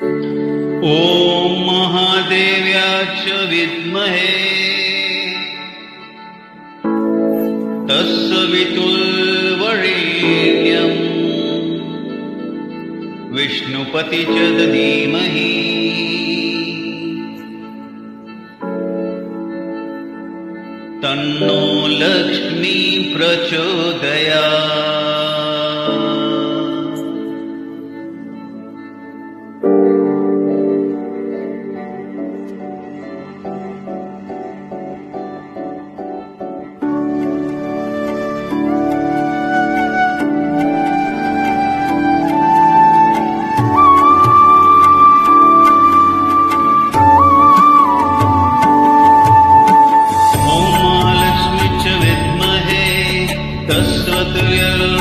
ॐ महादेव्याच विद्महे तत्सवितुर्वरेण्यं विष्णुपतिच धीमहि तन्नो लक्ष्मी प्रचोदयात्।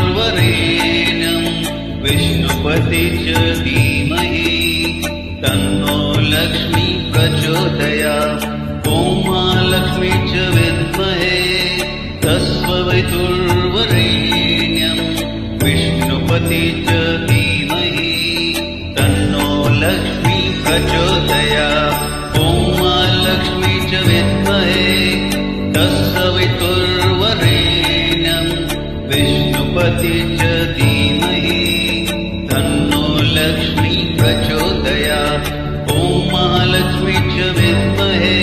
तत्सवितुर्वरेण्यं विष्णुपतिच धीमहि तन्नो लक्ष्मी प्रचोदयात्। ॐ महालक्ष्मी च विद्महे तत्सवितुर्वरेण्यं विष्णुपतिच धीमहि तन्नो लक्ष्मी प्रचोदयात्। ॐ महालक्ष्मी च विद्महे तत्सवितुर्वरेण्यं विष्णुपतिच धीमहि तन्नो लक्ष्मी प्रचोदयात्। ॐ महालक्ष्मी च विद्महे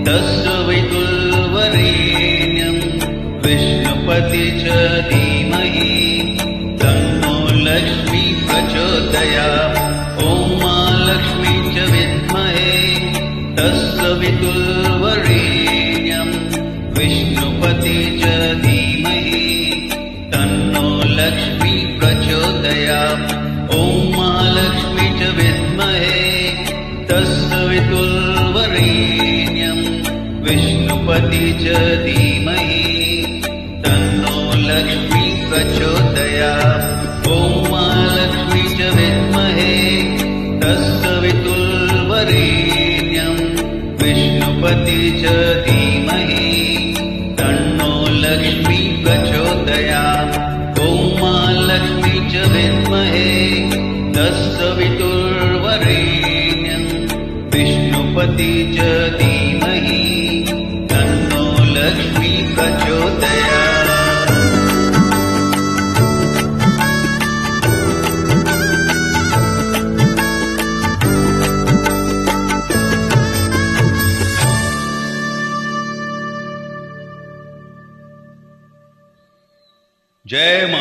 तत्सवितुर्वरेण्यं विष्णुपतिच धीमहि तन्नो लक्ष्मी प्रचोदयात्। ॐ महालक्ष्मी च विद्महे तत्सवितुर्वरेण्यं विष्णुपतिच धीमहि तन्नो लक्ष्मी प्रचोदयात्। ॐ महालक्ष्मी च विद्महे तत्सवितुर्वरेण्यं विष्णुपतिच धीमहि तन्नो लक्ष्मी प्रचोदयात्। ॐ महालक्ष्मी च विद्महे तत्सवितुर्वरेण्यं विष्णुपतिच धीमहि तन्नो लक्ष्मी प्रचोदयात्। ॐ महालक्ष्मी च विद्महे तत्सवितुर्वरेण्यं विष्णुपतिच धीमहि तन्नो लक्ष्मी प्रचोदयात्। जय माता।